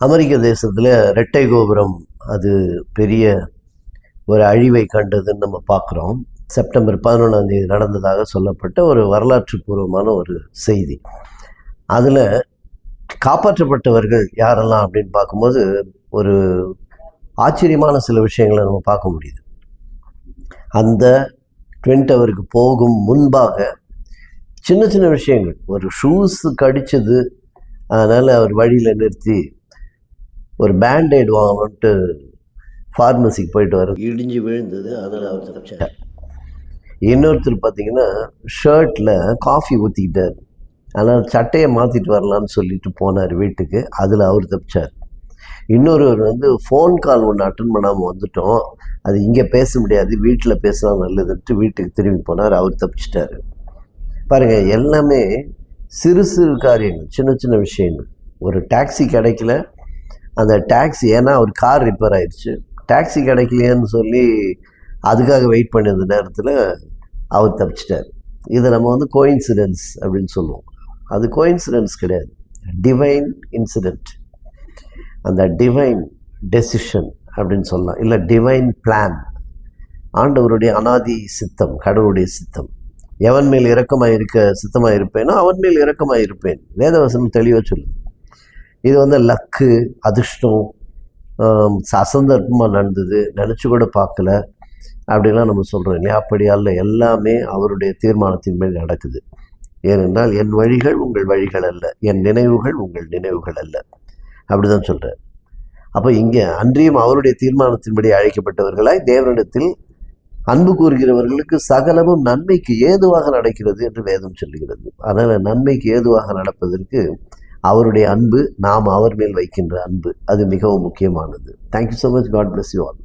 அமெரிக்க தேசத்தில் இரட்டை கோபுரம் அது பெரிய ஒரு அழிவை கண்டதுன்னு நம்ம பார்க்குறோம். செப்டம்பர் 11 நடந்ததாக சொல்லப்பட்ட ஒரு வரலாற்று பூர்வமான ஒரு செய்தி. அதில் காப்பாற்றப்பட்டவர்கள் யாரெல்லாம் அப்படின்னு பார்க்கும்போது ஒரு ஆச்சரியமான சில விஷயங்களை நம்ம பார்க்க முடியுது. அந்த ட்வின் டவருக்கு போகும் முன்பாக சின்ன சின்ன விஷயங்கள், ஒரு ஷூஸ் கடிச்சது, அதனால் அவர் வழியில் நிறுத்தி ஒரு பேண்டைட் வாங்கணுன்ட்டு ஃபார்மசிக்கு போயிட்டு வர இடிஞ்சு விழுந்தது, அதில் அவர் தப்பிச்சார். இன்னொருத்தர் பார்த்தீங்கன்னா ஷர்ட்டில் காஃபி ஊற்றிக்கிட்டார், அதனால் சட்டையை மாற்றிட்டு வரலான்னு சொல்லிட்டு போனார் வீட்டுக்கு, அதில் அவர் தப்பிச்சார். இன்னொருவர் ஃபோன் கால் ஒன்று அட்டன் பண்ணாமல் வந்துட்டோம், அது இங்கே பேச முடியாது, வீட்டில் பேசினா நல்லதுன்ட்டு வீட்டுக்கு திரும்பி போனார், அவர் தப்பிச்சிட்டார். பாருங்கள், எல்லாமே சிறு சிறு காரியங்கள், சின்ன சின்ன விஷயங்கள். ஒரு டாக்ஸி கிடைக்கல, அந்த டாக்ஸி ஏன்னா ஒரு கார் ரிப்பேர் ஆயிடுச்சு, டாக்ஸி கிடைக்கலையேன்னு சொல்லி அதுக்காக வெயிட் பண்ணியிருந்த நேரத்தில் அவர் தப்பிச்சிட்டார். இதை நம்ம கோயின்சிடென்ஸ் அப்படின்னு சொல்லுவோம். அது கோயின்சிடென்ஸ் கிடையாது, டிவைன் இன்சிடென்ட். அந்த டிவைன் டெசிஷன் அப்படின்னு சொல்லலாம், இல்லை டிவைன் பிளான். ஆண்டவருடைய அனாதி சித்தம், கடவுளுடைய சித்தம். எவன் மேல் இரக்கமாக இருக்க சித்தமாக இருப்பேனோ அவன் மேல் இரக்கமாக இருப்பேன், வேதவசனம் தெளிவாக சொல்லுது. இது லக்கு, அதிர்ஷ்டம், அசந்தர்ப்பமாக நடந்தது, நினச்சி கூட பார்க்கல அப்படிலாம் நம்ம சொல்கிறோம் இல்லையா? அப்படி அல்ல, எல்லாமே அவருடைய தீர்மானத்தின் மேல் நடக்குது. ஏனென்றால் என் வழிகள் உங்கள் வழிகள் அல்ல, என் நினைவுகள் உங்கள் நினைவுகள் அல்ல, அப்படி தான் சொல்கிறார். அப்போ இங்கே அன்றியும் அவருடைய தீர்மானத்தின்படி அழைக்கப்பட்டவர்களாய் தேவனிடத்தில் அன்பு கூறுகிறவர்களுக்கு சகலமும் நன்மைக்கு ஏதுவாக நடக்கிறது என்று வேதம் சொல்லுகிறது. அதனால் நன்மைக்கு ஏதுவாக நடப்பதற்கு அவருடைய அன்பு, நாம் அவர் மேல் வைக்கின்ற அன்பு, அது மிகவும் முக்கியமானது. Thank you so much. God bless you all.